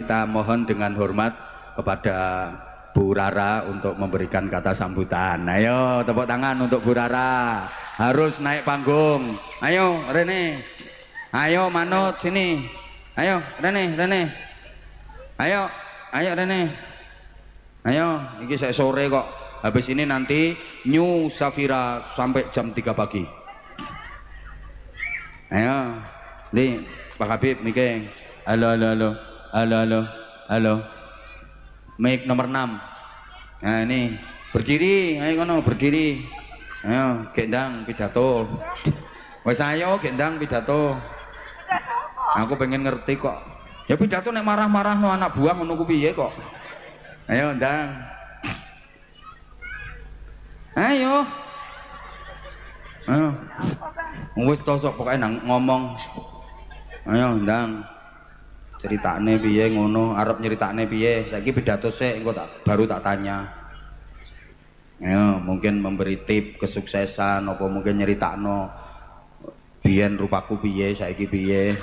kita mohon dengan hormat kepada Bu Rara untuk memberikan kata sambutan. Ayo tepuk tangan untuk Bu Rara. Harus naik panggung. Ayo Rene. Ayo Manut sini. Ayo Rene. Ayo Rene. Ayo, ini saya sore kok. Habis ini nanti New Safira sampai jam 3 pagi. Ayo. Nih, Pak Habib mikir. Halo. Mic nomor 6. Nah, ini berdiri, ayo kono berdiri. Ayo, gendang pidato. Wes ayo gendang pidato. Aku pengen ngerti kok. Ya pidato nek marah-marah no anak buah ngono ku piye kok. Ayo ndang. Ayo. Wis tosok pokoke nang ngomong. Ayo ndang. Ceritane piye ngono, arep nyeritakne piye? Saiki pidato sik engko baru tak tanya. Ayo, mungkin memberi tip kesuksesan apa mungkin nyeritakno biyen rupaku piye, saiki piye.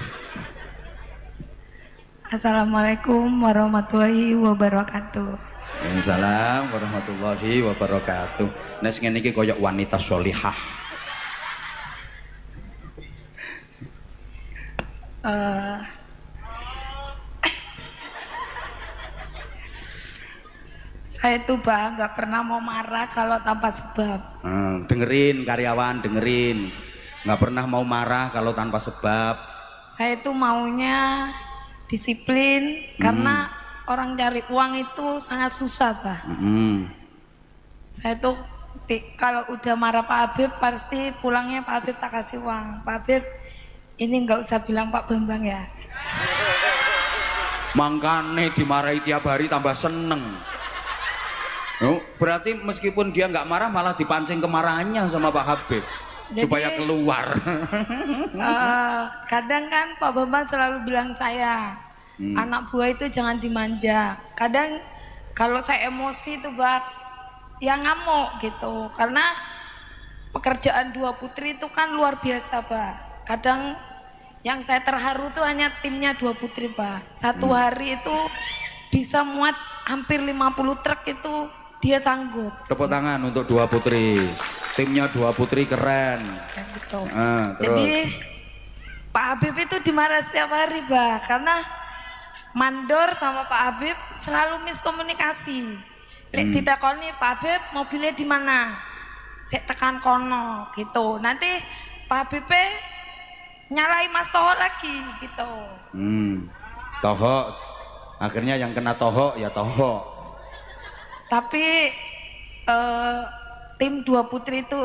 Assalamualaikum warahmatullahi wabarakatuh. Waalaikumsalam warahmatullahi wabarakatuh. Nek sing ngene iki koyo wanita sholihah. Saya tuh Bang nggak pernah mau marah kalau tanpa sebab. Dengerin karyawan, dengerin. Nggak pernah mau marah kalau tanpa sebab. Saya tuh maunya disiplin karena orang cari uang itu sangat susah Pak. Saya tuh kalau udah marah Pak Habib pasti pulangnya Pak Habib tak kasih uang. Pak Habib ini nggak usah bilang Pak Bambang ya. Makanya dimarahi tiap hari tambah seneng. Oh, berarti meskipun dia nggak marah malah dipancing kemarahannya sama Pak Habib. Jadi, supaya keluar. Kadang kan Pak Bambang selalu bilang saya anak buah itu jangan dimanja. Kadang kalau saya emosi tuh Pak ya ngamuk gitu karena pekerjaan dua putri itu kan luar biasa Pak. Kadang yang saya terharu tuh hanya timnya dua putri Pak. Satu hari itu bisa muat hampir 50 truk itu dia sanggup. Tepuk tangan untuk dua putri. Timnya dua putri keren. Ya, gitu. Terus. Jadi Pak Habib itu dimarah setiap hari Pak karena mandor sama Pak Habib selalu miskomunikasi. Lek ditakoni Pak Habib mobilnya di mana? Saya tekan kono gitu. Nanti Pak Habib nyalai Mas Toho lagi gitu. Toho. Akhirnya yang kena Toho ya Toho. Tapi tim dua putri itu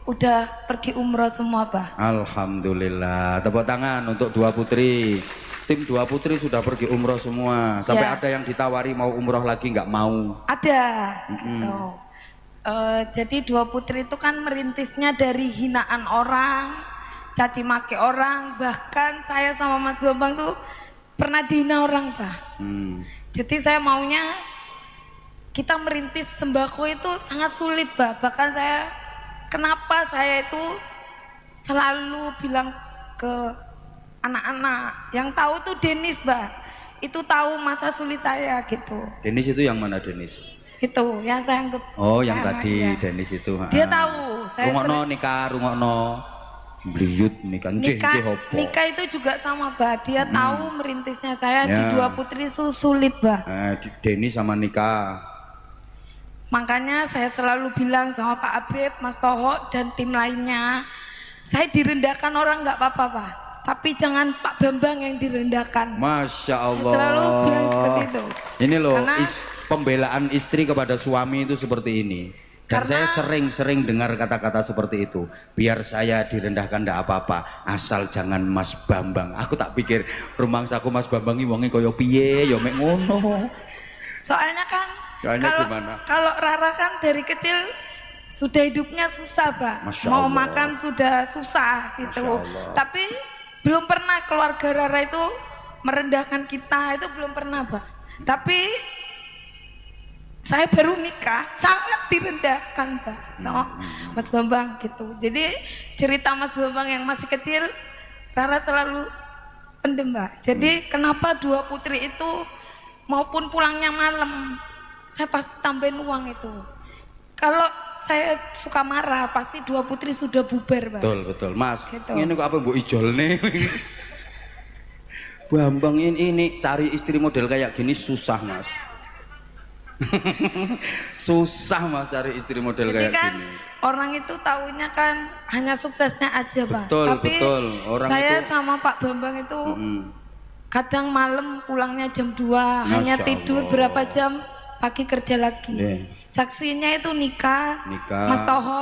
udah pergi umroh semua Pak. Alhamdulillah. Tepuk tangan untuk dua putri. Tim dua putri sudah pergi umroh semua. Sampai ada yang ditawari mau umroh lagi nggak mau. Ada. Gitu. Jadi dua putri itu kan merintisnya dari hinaan orang, caci maki orang, bahkan saya sama Mas Bambang tuh pernah dihina orang Pak. Jadi saya maunya kita merintis sembako itu sangat sulit Pak. Bahkan saya kenapa saya itu selalu bilang ke anak-anak yang tahu tuh Denis Pak. Itu tahu masa sulit saya gitu. Denis itu yang mana Denis? Itu yang saya anggap. Oh yang tadi ya. Denis itu. Dia tahu. Saya rungokno nikah, rungokno bliyut nikah. Nikah itu juga sama Pak. Dia tahu merintisnya saya di dua putri itu sulit Pak. Denis sama nikah. Makanya saya selalu bilang sama Pak Habib, Mas Toho dan tim lainnya, saya direndahkan orang nggak apa-apa Pak, tapi jangan Pak Bambang yang direndahkan. Masya Allah. Saya selalu bilang seperti itu. Ini loh, pembelaan istri kepada suami itu seperti ini. Dan saya sering-sering dengar kata-kata seperti itu. Biar saya direndahkan ndak apa-apa, asal jangan Mas Bambang. Aku tak pikir rumangsaku Mas Bambang ini wonge koyo piye, ya mek ngono. Soalnya kan kalau Rara kan dari kecil sudah hidupnya susah Pak. Mau makan sudah susah gitu. Tapi belum pernah keluarga Rara itu merendahkan kita, itu belum pernah Pak. Tapi saya baru nikah sangat direndahkan Pak sama Mas Bambang gitu. Jadi cerita Mas Bambang yang masih kecil Rara selalu pendem Pak. Jadi kenapa dua putri itu maupun pulangnya malam, saya pasti tambahin uang itu. Kalau saya suka marah, pasti dua putri sudah bubar, Pak. Betul, betul. Mas, Gitu. ini kok apa mbok ijolne? Bambang ini cari istri model kayak gini susah, Mas. Susah, Mas, cari istri model Jadi kayak kan gini. orang itu taunya kan hanya suksesnya aja, Pak. Betul, Tapi betul. Orang saya itu sama Pak Bambang itu kadang malam pulangnya jam 2, hanya Masya tidur Allah. berapa jam, pagi kerja lagi. Iya. Saksinya itu nikah, Nikah. Mas Toho,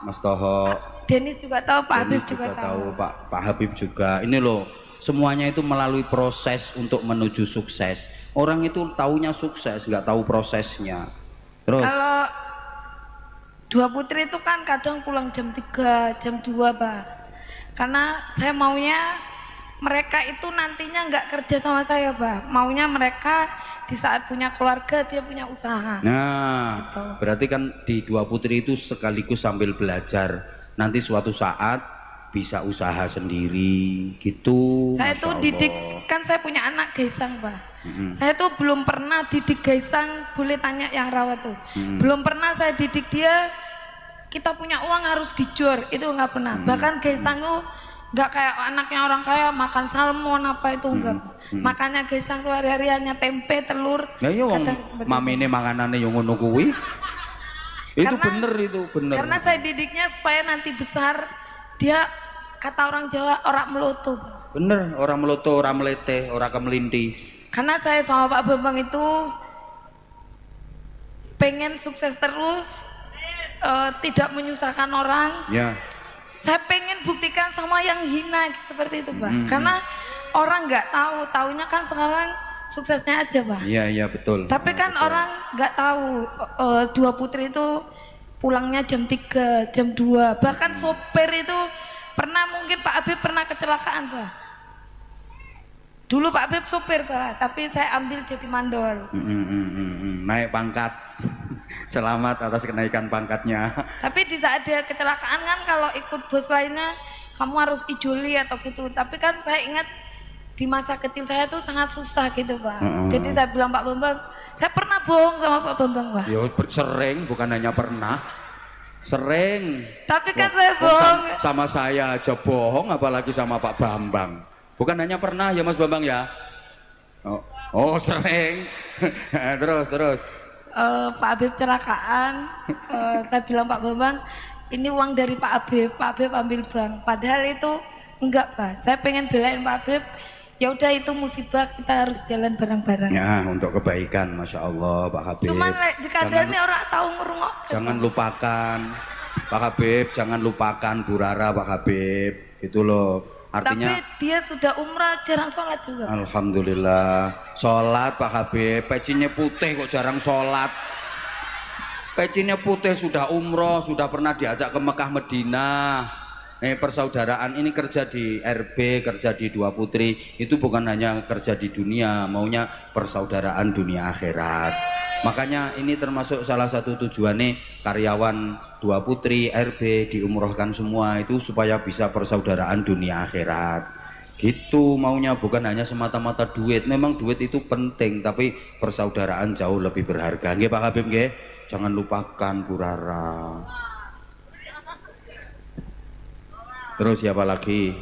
Mas Toho, Denis juga tahu, Pak Habib Dennis juga tahu. Pak Habib juga. Ini loh, semuanya itu melalui proses untuk menuju sukses. Orang itu taunya sukses, nggak tahu prosesnya. Terus, Kalau dua putri itu kan kadang pulang jam 3, jam 2, Pak. Karena saya maunya mereka itu nantinya nggak kerja sama saya, Pak. Maunya mereka di saat punya keluarga dia punya usaha. nah, Gitu. berarti kan di dua putri itu sekaligus sambil belajar. Nanti suatu saat bisa usaha sendiri, gitu. Saya Masya tuh Allah. didik, kan saya punya anak Gaisang, Pak. Saya tuh belum pernah didik Gaisang, boleh tanya yang rawat tuh. Belum pernah saya didik dia, kita punya uang harus dijor, itu nggak pernah. Bahkan Gaisang tuh nggak kayak anaknya orang kaya makan salmon apa itu enggak. Makanya Gaisang tuh hari-hari hanya tempe, telur. Nah, iya wong kadang seperti mami itu. ini makanannya yang ngono kuwi. Itu Karena- bener itu, bener. Karena saya didiknya supaya nanti besar dia, kata orang Jawa, orang meloto, Pak. Bener, orang meloto, orang melete, orang kemelinti. Karena saya sama Pak Bambang itu pengen sukses terus, tidak menyusahkan orang. Ya, Saya pengen buktikan sama yang hina seperti itu, Pak. Karena orang nggak tahu, taunya kan sekarang suksesnya aja, Pak. iya, iya betul. Tapi kan Betul. orang nggak tahu dua putri itu pulangnya jam 3, jam 2. Bahkan sopir itu pernah, mungkin Pak Habib pernah kecelakaan, Pak. Dulu Pak Habib sopir, Pak, tapi saya ambil jadi mandor. Naik pangkat. Selamat atas kenaikan pangkatnya. Tapi di saat dia kecelakaan kan kalau ikut bos lainnya kamu harus ijoli atau gitu. Tapi kan saya ingat di masa kecil saya tuh sangat susah gitu, Pak. Jadi saya bilang Pak Bambang, saya pernah bohong sama Pak Bambang, Pak. Ya sering, bukan hanya pernah. Sering. Tapi kan Wah, saya kok bohong. sama saya aja bohong, apalagi sama Pak Bambang. Bukan hanya pernah ya Mas Bambang ya. Oh sering. Terus. Pak Habib celakaan, saya bilang Pak Bambang, ini uang dari Pak Habib ambil bank. Padahal itu enggak, Pak. Saya pengen belain Pak Habib. Ya udah, itu musibah, kita harus jalan bareng-bareng. Ya untuk kebaikan, Masya Allah Pak Habib. Cuman jika ada ini orang tahu ngurungok. Jangan lupakan Pak Habib, jangan lupakan Bu Rara Pak Habib. Itu loh. Tapi Artinya dia sudah umrah, jarang sholat juga. Alhamdulillah. Sholat Pak Habib, pecinya putih kok jarang sholat. Pecinya putih, sudah umroh, sudah pernah diajak ke Mekah Medina. Persaudaraan ini kerja di RB, kerja di Dua Putri, itu bukan hanya kerja di dunia, maunya persaudaraan dunia akhirat. Makanya ini termasuk salah satu tujuannya karyawan Dua Putri RB diumrohkan semua itu supaya bisa persaudaraan dunia akhirat. Gitu maunya, bukan hanya semata-mata duit. Memang duit itu penting, tapi persaudaraan jauh lebih berharga. Nggih Pak Habib nggih? Jangan lupakan Bu Rara. Terus siapa lagi?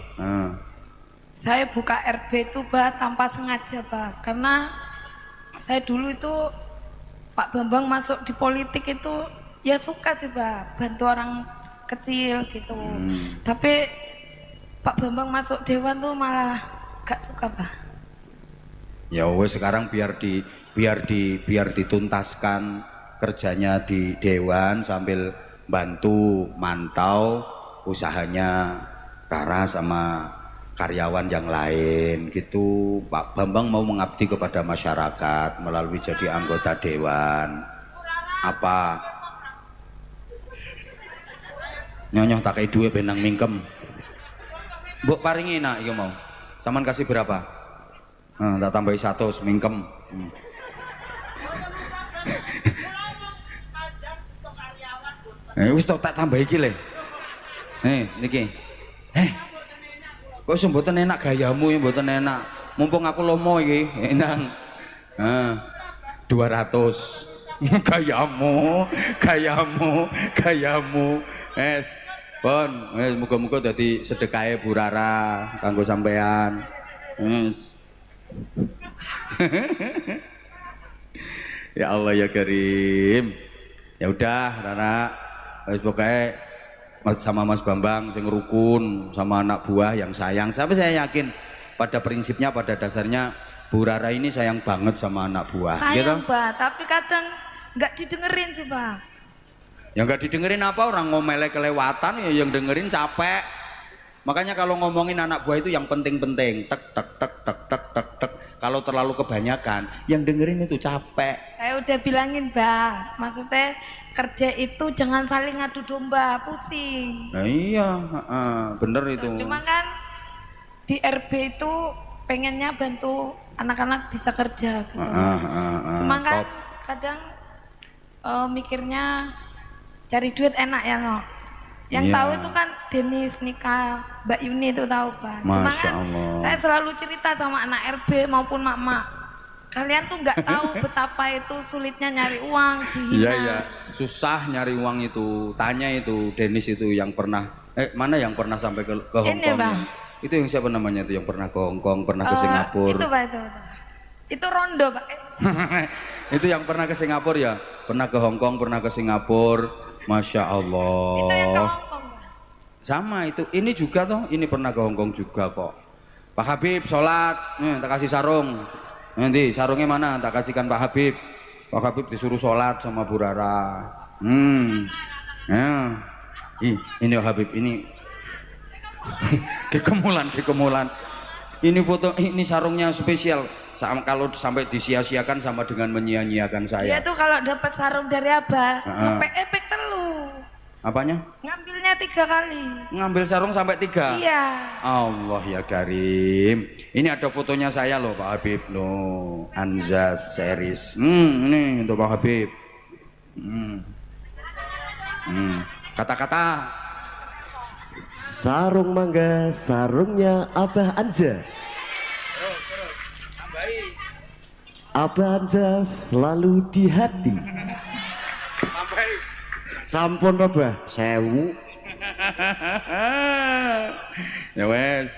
Saya buka RB itu, Pak, tanpa sengaja, Pak. Karena saya dulu itu Pak Bambang masuk di politik itu ya suka sih, Pak, bantu orang kecil gitu. Tapi Pak Bambang masuk dewan tuh malah gak suka, Pak. Ya wes sekarang biar dituntaskan kerjanya di dewan sambil bantu mantau usahanya Rara sama karyawan yang lain gitu. Pak Bambang mau mengabdi kepada masyarakat melalui jadi anggota dewan. Apa? Nyonya tak kayak duit benang mingkem. Mbok paringi nak iki mau. Saman kasih berapa? Tak tambahi 100 mingkem. Wis tak tambahi iki le. Niki. Kok iso mboten enak gayamu ya, mboten enak. Mumpung aku lomo iki, enang. Nah, 200. Gayamu, gayamu. Pon, muga-muga dadi sedekahe Bu Rara kanggo sampean. Ya Allah ya Karim. Ya udah Rara, wis pokoke sama Mas Bambang sing rukun, sama anak buah yang sayang. Sampai saya yakin pada prinsipnya, pada dasarnya Bu Rara ini sayang banget sama anak buah. Sayang gitu? Pak, tapi kadang nggak didengerin sih Pak. Ya nggak didengerin apa, orang ngomele kelewatan ya yang dengerin capek. Makanya kalau ngomongin anak buah itu yang penting-penting, tek tek tek tek tek tek tek. Kalau terlalu kebanyakan, yang dengerin itu capek. Saya udah bilangin Bang, maksudnya kerja itu jangan saling ngadu domba, pusing. Nah iya, bener itu. Cuma kan di RB itu pengennya bantu anak-anak bisa kerja gitu. Cuma kan kadang mikirnya cari duit enak ya no. Yang Iya. tahu itu kan Denis, Nika, Mbak Yuni itu tahu Pak. Cuma Masya kan Allah. saya selalu cerita sama anak RB maupun mak-mak. Kalian tuh nggak tahu betapa itu sulitnya nyari uang, dihina. Iya iya, susah nyari uang itu. Tanya itu Dennis itu yang pernah, mana yang pernah sampai ke Hong Ini, Kong? Bang. Itu yang siapa namanya itu yang pernah ke Hong Kong, pernah ke Singapura. Itu Pak itu. Itu Rondo Pak. Itu yang pernah ke Singapura ya, pernah ke Hong Kong, pernah ke Singapura. Masya Allah. Itu yang ke Hong Kong Pak. Sama itu, ini juga toh, ini pernah ke Hong Kong juga kok. Pak Habib sholat, tak kasih sarung. Nanti sarungnya mana? Tak kasihkan Pak Habib. Pak Habib disuruh sholat sama Bu Rara. Ya. Ini Pak Habib ini. kekemulan. Ini foto, ini sarungnya spesial. Kalau sampai disia-siakan sama dengan menyia-nyiakan saya. Dia tuh kalau dapat sarung dari Abah, ngepek-epek telu. Apanya? Ngambilnya 3 kali. Ngambil sarung sampai 3? Iya. Allah ya Karim. Ini ada fotonya saya loh Pak Habib loh. Anza series. Ini untuk Pak Habib. Kata-kata. Sarung mangga, sarungnya Abah Anja. Abah Anja selalu di hati. Sampun Abah, sewu. Ya wes.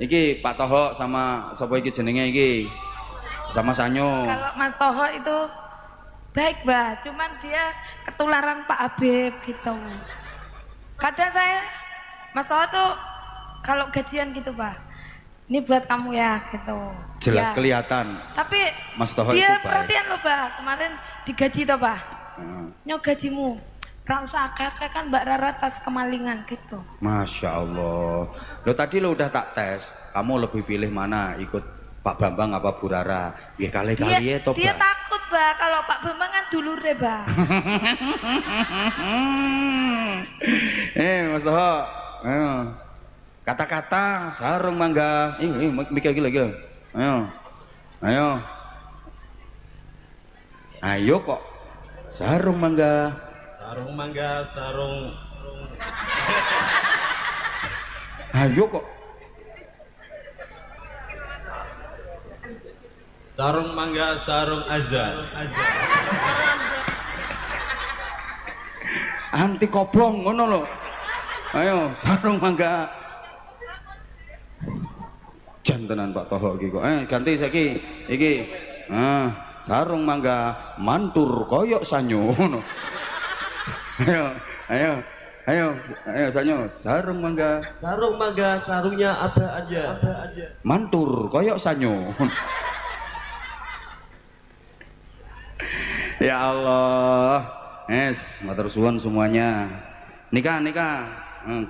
Iki Pak Toho sama sapa iki jenenge iki? Sama Sanyo. Kalau Mas Toho itu baik Mbak, cuman dia ketularan Pak Habib gitu. Kadang saya Mas Toho tuh kalau gajian gitu Pak, ini buat kamu ya gitu. Jelas ya. Kelihatan. Tapi Mas Toho dia itu baik. perhatian loh Pak, kemarin digaji toh Pak. Nyok gajimu, gak usah kakek kan Mbak Rara tas kemalingan gitu. Masya Allah. Lo tadi lo udah tak tes, kamu lebih pilih mana? Ikut Pak Bambang apa Bu Rara? Ya kali-kali ya toh. Dia takut Mbak, kalau Pak Bambang kan dulur deh Mbak. Mas Toho. Kata-kata sarung mangga. Mikir gila. Ayo kok. Sarung mangga. Sarung mangga, sarung. Ayo kok. Sarung mangga, sarung azan. Anti kobong ngono lho. Ayo sarung mangga. Jantenan Pak Toho iki kok. Ganti saiki. Iki. Sarung mangga mantur koyok Sanyo ngono. Ayo Sanyo, sarung mangga. Sarung mangga, sarungnya Abah aja. Mantur koyok Sanyo. Ya Allah. Matur suwun semuanya. Nikah.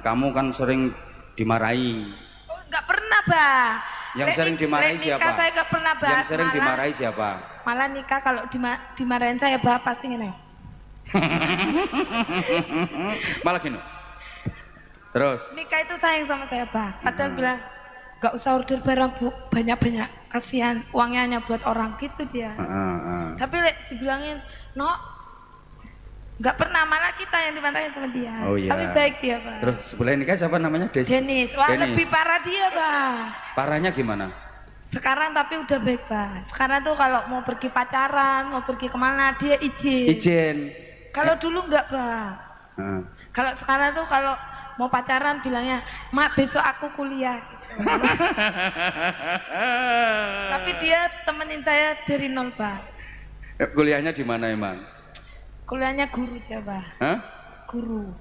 Kamu kan sering dimarahi. Gak pernah Bah. Yang sering dimarahi siapa? Nikah saya gak pernah Bah. Yang sering dimarahi siapa? Malah nikah kalau dimarahin saya Bah pasti gini. Malah gini. Terus? Nikah itu sayang sama saya Bah. Padahal bilang gak usah order barang Bu, banyak-banyak. Kasihan uangnya hanya buat orang gitu dia. Tapi dibilangin, no. Gak pernah, malah kita yang dimarahin sama dia. Oh, iya. Tapi baik dia Pak. Terus sebelah nikah siapa namanya? Denis. Wah Denis. lebih parah dia Pak. Parahnya gimana? Sekarang tapi udah baik, Bah. Sekarang tuh kalau mau pergi pacaran, mau pergi kemana, dia izin. Izin. Kalau dulu enggak, Bah. Kalau sekarang tuh kalau mau pacaran bilangnya, "Mak, besok aku kuliah." Gitu. Tapi dia temenin saya dari nol, Bah. Kuliahnya di mana emang? Kuliahnya guru dia, Bah. Hah? Guru.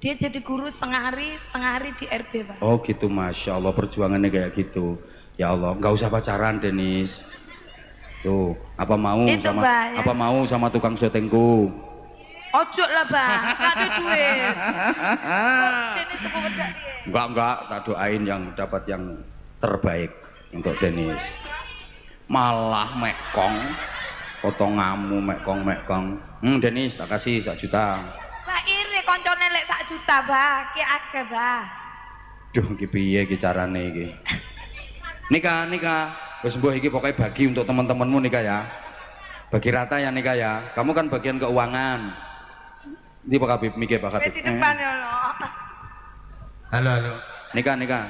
Dia jadi guru setengah hari di RB, Pak. Oh gitu, Masya Allah, perjuangannya kayak gitu. Ya Allah, nggak usah pacaran, Denis. Tuh, apa mau Itu, sama Pak, apa mau sama tukang syutingku? Ojo lah, Bang. Gak ada duit. Kok Denis tuku wedak piye? Enggak, tak doain yang dapat yang terbaik untuk Denis. Malah mekong, potonganmu mekong. Denis tak kasih 1 juta. Pak iri koncone lek 1 juta, Bah. Ki akeh, Bah. Duh, iki piye iki carane iki? Nikah. Wis mbuh iki pokoknya bagi untuk teman-temanmu nikah ya. Bagi rata ya nikah ya. Kamu kan bagian keuangan. Ini Pak Habib mikir Pak Habib. Di depan ya lo. Halo. Nikah.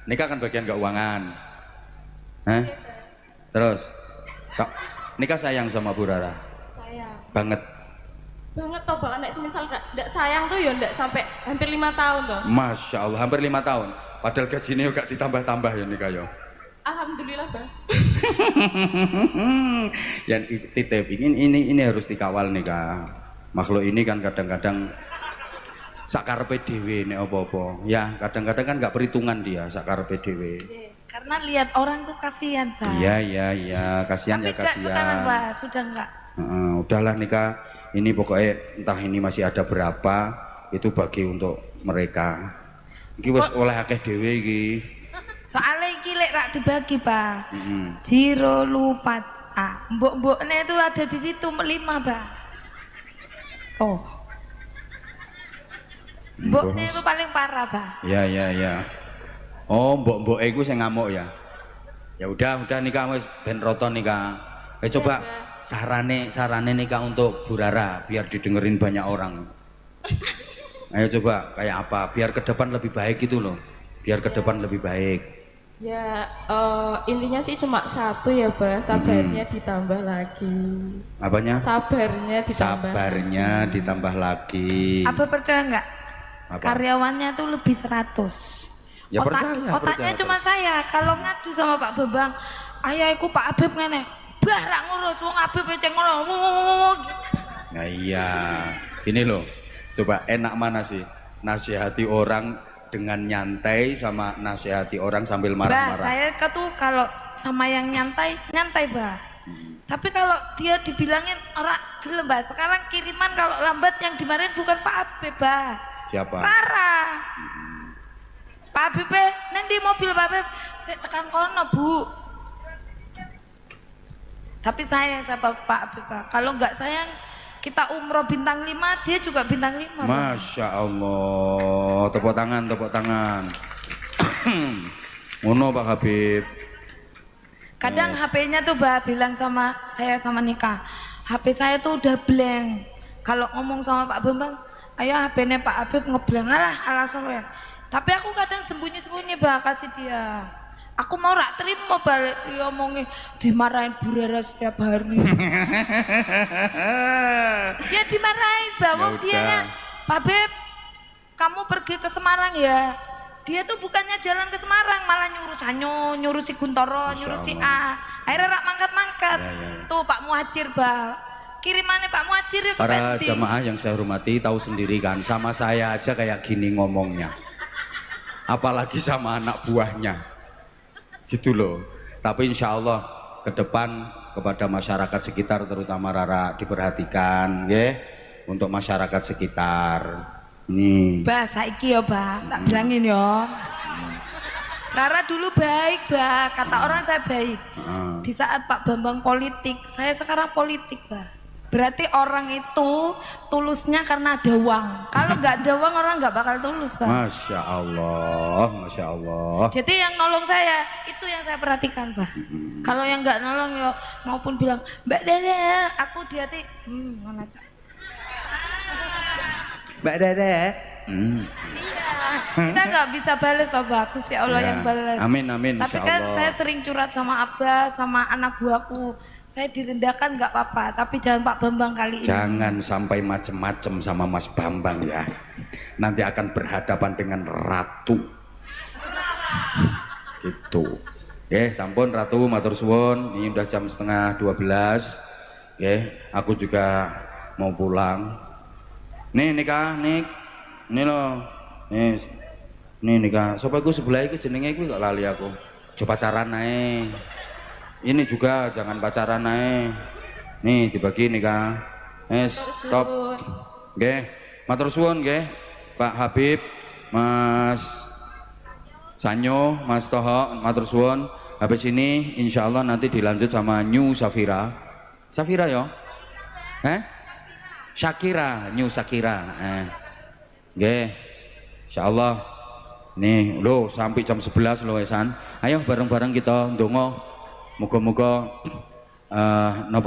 Nikah kan bagian keuangan. Hah? Terus nikah sayang sama Bu Rara? Sayang Banget. toh Bang, nek semisal ndak sayang tuh ya ndak sampai hampir 5 tahun toh. Masya Allah, hampir 5 tahun. Padahal gajinya juga ditambah-tambah ya nikah ya. Alhamdulillah Bang. Yang titip ini harus dikawal nikah. Makhluk ini kan kadang-kadang sakarepe dhewe nek apa-apa. Ya, kadang-kadang kan nggak perhitungan dia sakarepe dhewe. Karena lihat orang tuh kasihan, Pak. Iya, kasihan ya Tapi enggak kasihan. sekarang, Pak, sudah enggak. Udahlah nikah. Ini pokoknya entah ini masih ada berapa, itu bagi untuk mereka. Iki wis oleh akeh dhewe iki. Soalnya iki lek rak dibagi, Pak. Jiro lupat. Mbok-mboknya itu ada di situ 5, Pak. Oh. Mboknya itu paling parah, Pak. Ya. Oh, mbok-mbok iku sing ngamuk ya. Ya udah nikah wis ben roto nikah. Coba sarane nikah untuk Bu Rara biar didengerin banyak orang. Ayo coba kayak apa biar ke depan lebih baik gitu loh. Biar ke depan lebih baik. Ya intinya sih cuma satu ya Bah, sabarnya ditambah lagi. Apanya? Sabarnya ditambah lagi. Apa percaya enggak? Apa? Karyawannya tuh lebih 100. Ya percaya. Otaknya cuma saya. Kalau ngadu sama Pak Bambang, ayahku Pak Habib ngene. Bah rak ngurus wong Habib ceng ngono. Nah iya. Ini loh. Coba enak mana sih? Nasihati orang dengan nyantai sama nasihati orang sambil Bah, marah-marah. saya tuh kalau sama yang nyantai, Bah. Tapi kalau dia dibilangin orang gelem, Bah. Sekarang kiriman kalau lambat yang dimarahin bukan Pak Habib, Bah. Siapa? Rara. Pak Habib, nanti mobil Pak Habib, saya tekan kono, Bu. Tapi sayang sama Pak Habib, Pak. Kalau nggak sayang, kita umroh bintang 5, dia juga bintang 5. Masya Allah, tepuk tangan. Ngono Pak Habib. Kadang HP-nya tuh Bah bilang sama saya sama Nika, HP saya tuh udah blank. Kalau ngomong sama Pak Bambang, ayo HP-nya Pak Habib ngeblank, alasan ya. Tapi aku kadang sembunyi-sembunyi Bah kasih dia. Aku mau rak terima balik dia omongin dimarahin Bu Rara setiap hari. Dia dimarahin bawang Ya dia nya, Pak Beb, kamu pergi ke Semarang ya. Dia tuh bukannya jalan ke Semarang, malah nyuruh si Guntoro, nyuruh si A. Akhirnya rak mangkat-mangkat. Ya. Tuh Pak Muhajir, Bah. Kirimannya Pak Muhajir itu Para penting. jamaah yang saya hormati tahu sendiri kan, sama saya aja kayak gini ngomongnya. Apalagi sama anak buahnya. Gitu loh. Tapi insya Allah ke depan kepada masyarakat sekitar terutama Rara diperhatikan ya, untuk masyarakat sekitar. Nih. Bah, saiki ya, Bah. Tak bilangin ya. Rara dulu baik, Bah. Kata orang saya baik. Di saat Pak Bambang politik, saya sekarang politik, Bah. Berarti orang itu tulusnya karena ada uang. Kalau nggak ada uang orang nggak bakal tulus, Bah. Masya Allah. Jadi yang nolong saya itu yang saya perhatikan, Bah. Kalau yang nggak nolong ya maupun bilang Mbak Dede, aku di hati, mana tak? Mbak Dede. Iya. kita nggak bisa balas toh Bah, Gusti Allah Ya. yang balas. Amin amin Tapi insya kan Allah. saya sering curhat sama Abah, sama anak buahku. Saya direndahkan nggak apa-apa, tapi jangan Pak Bambang kali ini. Jangan sampai macem-macem sama Mas Bambang ya. Nanti akan berhadapan dengan ratu. Gitu. Sampun Ratu matur suwun. Ini udah jam setengah 12. Aku juga mau pulang. Nih nikah, nih loh. Nih nikah. Sopo iku sebelah iku jenenge iku kok lali aku. Coba pacaran ae. Ini juga jangan pacaran ae. Nih dibagi nikah. Stop. Nggih. Matur suwun nggih. Pak Habib, Mas Sanyo, Mas Toho, matur suwun. Habis ini insya Allah nanti dilanjut sama New Safira. Safira ya? Shakira, New Shakira. Nggih. Insya Allah. Nih, lo sampai jam 11 lo Esan. Ayo bareng-bareng kita ndonga. Muga-muga napa